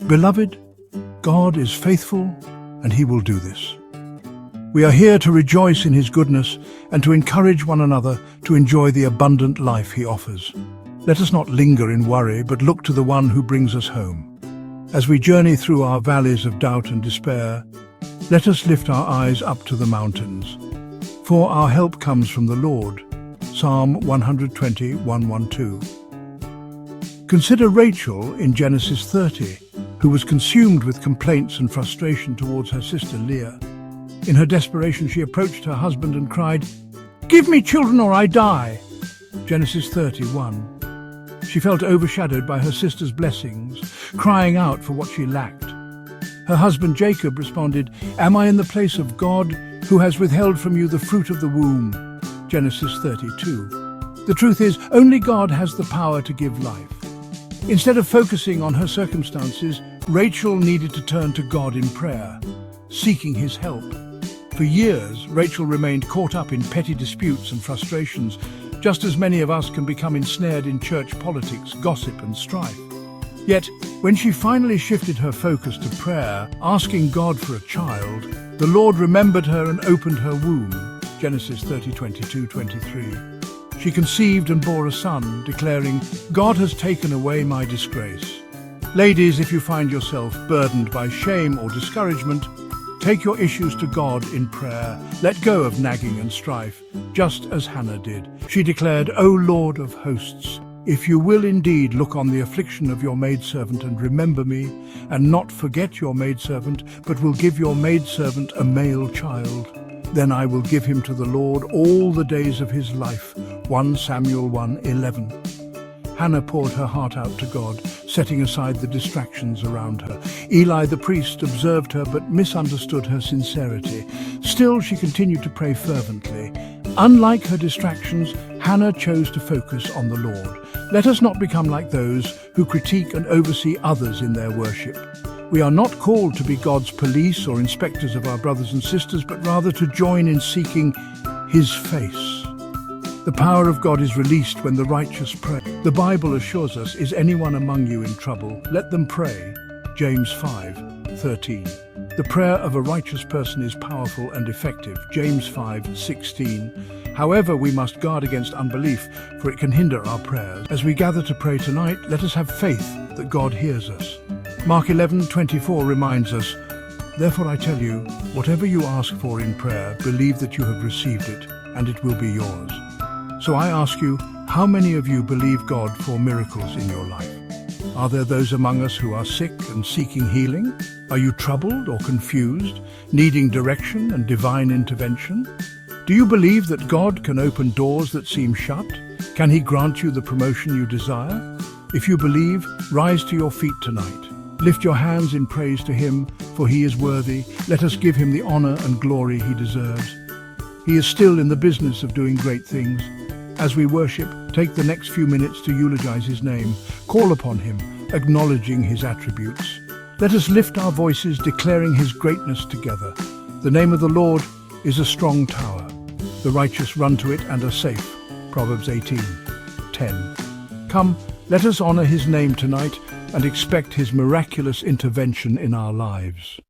Beloved, God is faithful and he will do this. We are here to rejoice in his goodness and to encourage one another to enjoy the abundant life he offers. Let us not linger in worry, but look to the one who brings us home. As we journey through our valleys of doubt and despair, let us lift our eyes up to the mountains. For our help comes from the Lord. Psalm 120, 112. Consider Rachel in Genesis 30, who was consumed with complaints and frustration towards her sister Leah. In her desperation, she approached her husband and cried, "Give me children or I die." Genesis 31. She felt overshadowed by her sister's blessings, crying out for what she lacked. Her husband Jacob responded, "Am I in the place of God, who has withheld from you the fruit of the womb?" Genesis 32. The truth is, only God has the power to give life. Instead of focusing on her circumstances, Rachel needed to turn to God in prayer, seeking his help. For years, Rachel remained caught up in petty disputes and frustrations, just as many of us can become ensnared in church politics, gossip and strife. Yet, when she finally shifted her focus to prayer, asking God for a child, the Lord remembered her and opened her womb. Genesis 30:22-23. She conceived and bore a son, declaring, "God has taken away my disgrace." Ladies, if you find yourself burdened by shame or discouragement, take your issues to God in prayer. Let go of nagging and strife, just as Hannah did. She declared, "O Lord of hosts, if you will indeed look on the affliction of your maidservant and remember me, and not forget your maidservant, but will give your maidservant a male child, then I will give him to the Lord all the days of his life." 1 Samuel 1:11. Hannah poured her heart out to God, setting aside the distractions around her. Eli the priest observed her but misunderstood her sincerity. Still, she continued to pray fervently. Unlike her distractions, Hannah chose to focus on the Lord. Let us not become like those who critique and oversee others in their worship. We are not called to be God's police or inspectors of our brothers and sisters, but rather to join in seeking his face. The power of God is released when the righteous pray. The Bible assures us, "Is anyone among you in trouble? Let them pray." James 5:13. The prayer of a righteous person is powerful and effective. James 5:16. However, we must guard against unbelief, for it can hinder our prayers. As we gather to pray tonight, let us have faith that God hears us. Mark 11:24 reminds us, "Therefore I tell you, whatever you ask for in prayer, believe that you have received it, and it will be yours." So I ask you, how many of you believe God for miracles in your life? Are there those among us who are sick and seeking healing? Are you troubled or confused, needing direction and divine intervention? Do you believe that God can open doors that seem shut? Can he grant you the promotion you desire? If you believe, rise to your feet tonight. Lift your hands in praise to him, for he is worthy. Let us give him the honor and glory he deserves. He is still in the business of doing great things. As we worship, take the next few minutes to eulogize his name. Call upon him, acknowledging his attributes. Let us lift our voices, declaring his greatness together. The name of the Lord is a strong tower. The righteous run to it and are safe. Proverbs 18:10. Come, let us honor his name tonight and expect his miraculous intervention in our lives.